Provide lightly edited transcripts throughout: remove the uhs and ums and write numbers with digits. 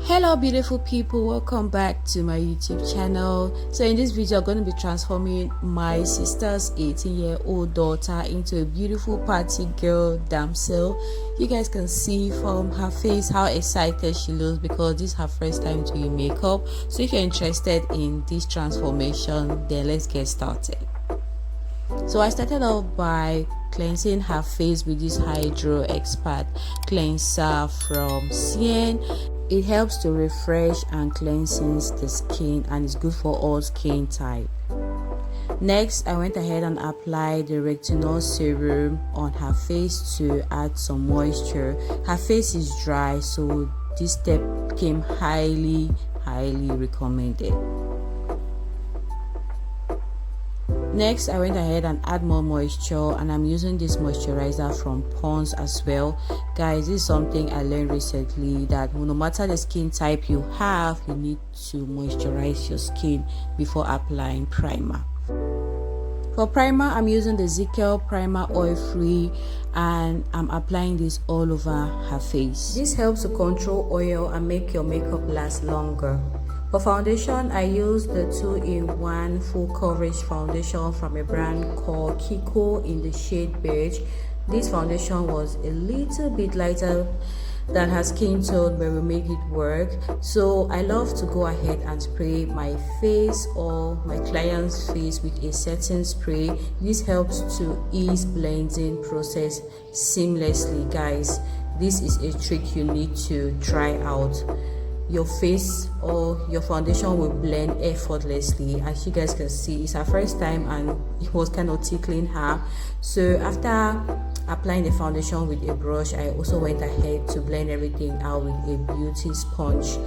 Hello beautiful people, welcome back to my YouTube channel. So in this video I'm going to be transforming my sister's 18-year-old daughter into a beautiful party girl damsel. You guys can see from her face how excited she looks because this is her first time doing makeup. So if you're interested in this transformation, then let's get started. So I started off by cleansing her face with this Hydro Expert cleanser from Cien. It helps to refresh and cleanses the skin and is good for all skin type. Next, I went ahead and applied the retinol serum on her face to add some moisture. Her face is dry, so this step came highly recommended. Next, I went ahead and add more moisture, and I'm using this moisturizer from Pond's as well. Guys, this is something I learned recently, that no matter the skin type you have, you need to moisturize your skin before applying primer. For primer, I'm using the Zickel Primer Oil Free, and I'm applying this all over her face. This helps to control oil and make your makeup last longer. For foundation, I use the 2-in-1 full coverage foundation from a brand called Kiko in the shade beige. This foundation was a little bit lighter than her skin tone, but we make it work. So I love to go ahead and spray my face or my client's face with a setting spray. This helps to ease blending process seamlessly. Guys, this is a trick you need to try out. Your face or your foundation will blend effortlessly. As you guys can see, it's her first time and it was kind of tickling her. So after applying the foundation with a brush, I also went ahead to blend everything out with a beauty sponge.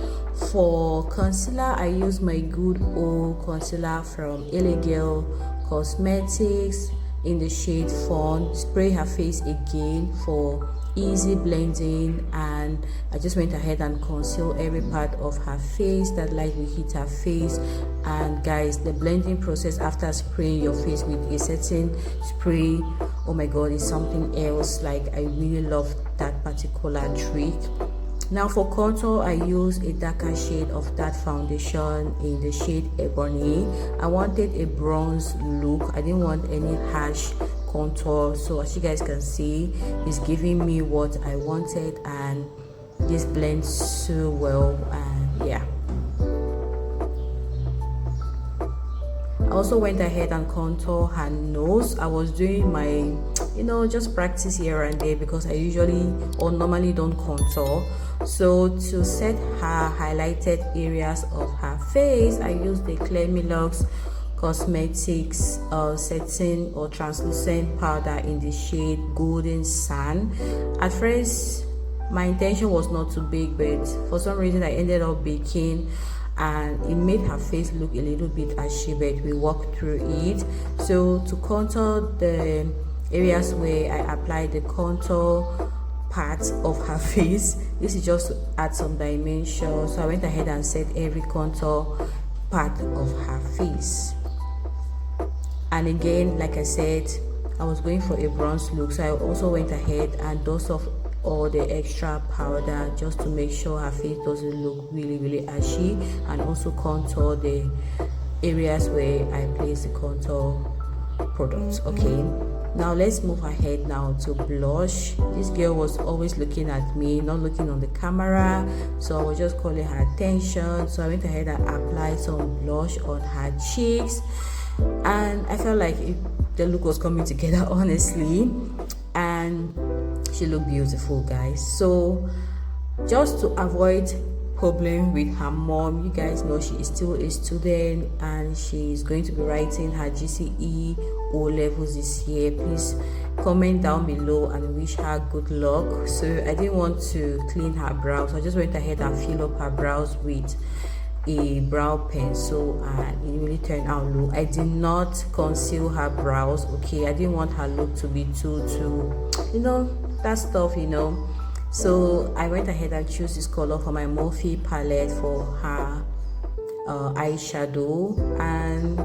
For concealer, I use my good old concealer from Elegel Cosmetics in the shade Fawn. Spray her face again for easy blending, and I just went ahead and conceal every part of her face that light will hit her face. And guys, the blending process after spraying your face with a setting spray, oh my god, is something else. Like, I really love that particular trick. Now for contour, I use a darker shade of that foundation in the shade Ebony. I wanted a bronze look. I didn't want any harsh contour, so as you guys can see, it's giving me what I wanted, and this blends so well. And yeah, I also went ahead and contour her nose. I was doing my, just practice here and there because I usually or normally don't contour. So to set her highlighted areas of her face, I used the Clear Lux Cosmetics setting or translucent powder in the shade Golden Sand. At first, my intention was not to bake, but for some reason I ended up baking, and it made her face look a little bit ashy, but we walked through it. So to contour the areas where I applied the contour part of her face, this is just to add some dimension. So I went ahead and set every contour part of her face. And again, like I said, I was going for a bronze look, so I also went ahead and dust off all the extra powder just to make sure her face doesn't look really ashy, and also contour the areas where I place the contour products. Okay, now let's move ahead now to blush. This girl was always looking at me, not looking on the camera, so I was just calling her attention. So I went ahead and applied some blush on her cheeks, and I felt like the look was coming together, honestly, and she looked beautiful, guys. So just to avoid problem with her mom, you guys know she is still a student and she's going to be writing her GCE O levels this year. Please comment down below and wish her good luck. So I didn't want to clean her brows, so I just went ahead and fill up her brows with a brow pencil, and it really turned out look. I did not conceal her brows. Okay, I didn't want her look to be too that stuff. So I went ahead and chose this color for my Morphe palette for her eyeshadow. And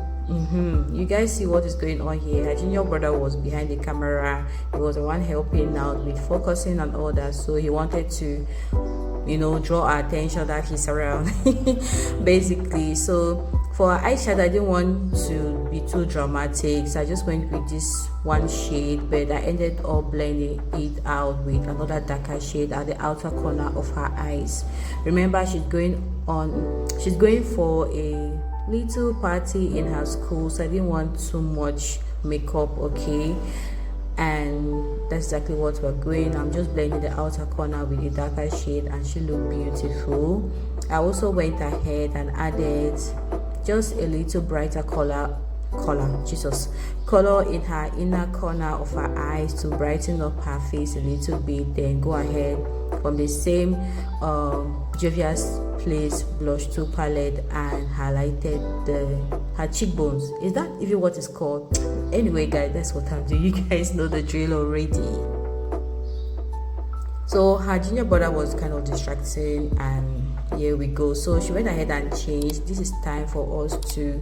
you guys see what is going on here. Her junior brother was behind the camera. He was the one helping out with focusing and all that, so he wanted to draw our attention that he's around basically. So for eyeshadow, I didn't want to be too dramatic, so I just went with this one shade, but I ended up blending it out with another darker shade at the outer corner of her eyes. Remember, she's going for a little party in her school, so I didn't want too much makeup, okay? And that's exactly what we're going. I'm just blending the outer corner with a darker shade, and she looked beautiful. I also went ahead and added just a little brighter color in her inner corner of her eyes to brighten up her face a little bit. Then go ahead from the same Jovia's Place blush 2 palette and highlighted her cheekbones. Is that even what it's called? Anyway guys, that's what I'm doing. You guys know the drill already. So her junior brother was kind of distracting, and here we go. So she went ahead and changed. This is time for us to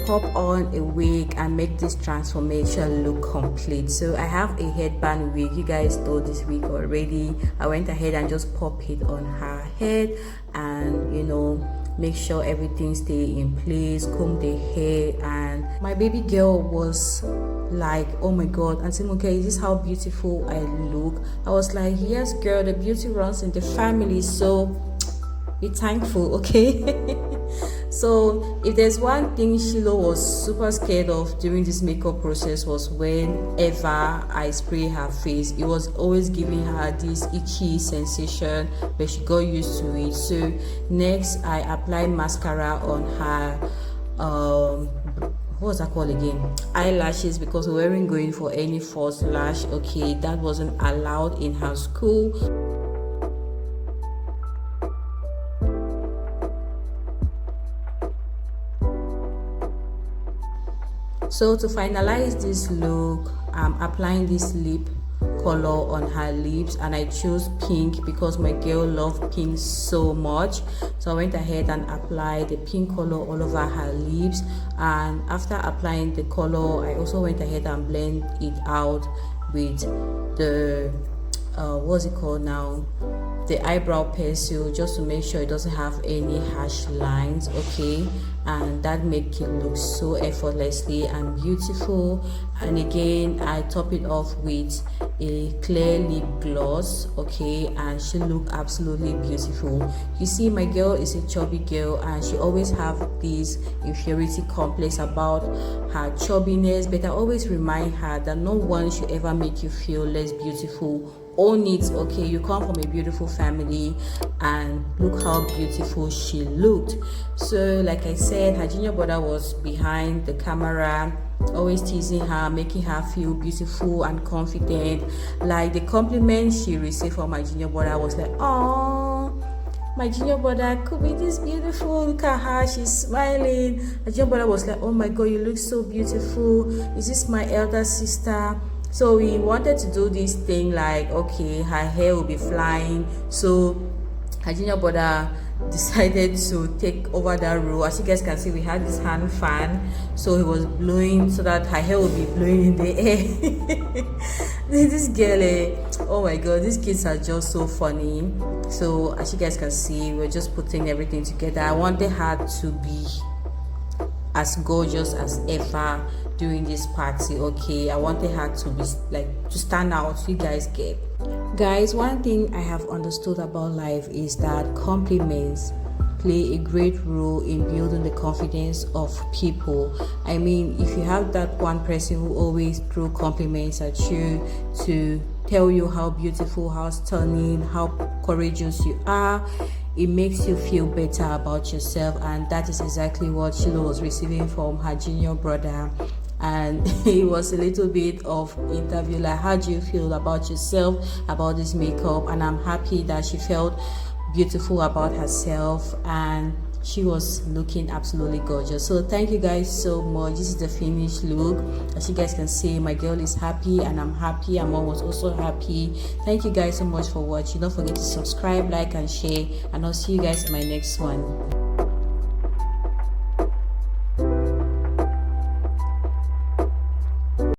pop on a wig and make this transformation look complete. So I have a headband wig. You guys know this wig already. I went ahead and just pop it on her head, and make sure everything stay in place, comb the hair. And my baby girl was like, oh my god, Auntie Moke, is this how beautiful I look? I was like, yes girl, the beauty runs in the family, so be thankful, okay? So if there's one thing Shiloh was super scared of during this makeup process, was whenever I spray her face, it was always giving her this itchy sensation, but she got used to it. So next I applied mascara on her what was that called again, eyelashes, because we weren't going for any false lash, okay? That wasn't allowed in her school. So to finalize this look, I'm applying this lip color on her lips, and I chose pink because my girl loved pink so much. So I went ahead and applied the pink color all over her lips, and after applying the color, I also went ahead and blend it out with the what's it called now, the eyebrow pencil, just to make sure it doesn't have any harsh lines, okay? And that make it look so effortlessly and beautiful. And again, I top it off with a clear lip gloss, okay? And she look absolutely beautiful. You see, my girl is a chubby girl, and she always have this inferiority complex about her chubbiness, but I always remind her that no one should ever make you feel less beautiful. Own it, okay? You come from a beautiful family, and look how beautiful she looked. So like I said, her junior brother was behind the camera, always teasing her, making her feel beautiful and confident. Like the compliments she received from my junior brother was like, oh, my junior brother could be this beautiful, look at her, she's smiling. My junior brother was like, oh my god, you look so beautiful, is this my elder sister? So we wanted to do this thing like, okay, her hair will be flying. So her junior brother decided to take over that role. As you guys can see, we had this hand fan, so he was blowing so that her hair would be blowing in the air. This girl, oh my god, these kids are just so funny. So as you guys can see, we're just putting everything together. I wanted her to be as gorgeous as ever during this party, okay? I wanted her to be like, to stand out. You guys get. Guys, one thing I have understood about life is that compliments play a great role in building the confidence of people. I mean, if you have that one person who always throw compliments at you to tell you how beautiful, how stunning, how courageous you are, it makes you feel better about yourself. And that is exactly what Shiloh was receiving from her junior brother. And it was a little bit of interview like, how do you feel about yourself, about this makeup? And I'm happy that she felt beautiful about herself, and she was looking absolutely gorgeous. So thank you guys so much. This is the finished look. As you guys can see, my girl is happy and I'm happy, and mom was also happy. Thank you guys so much for watching. Don't forget to subscribe, like and share, and I'll see you guys in my next one.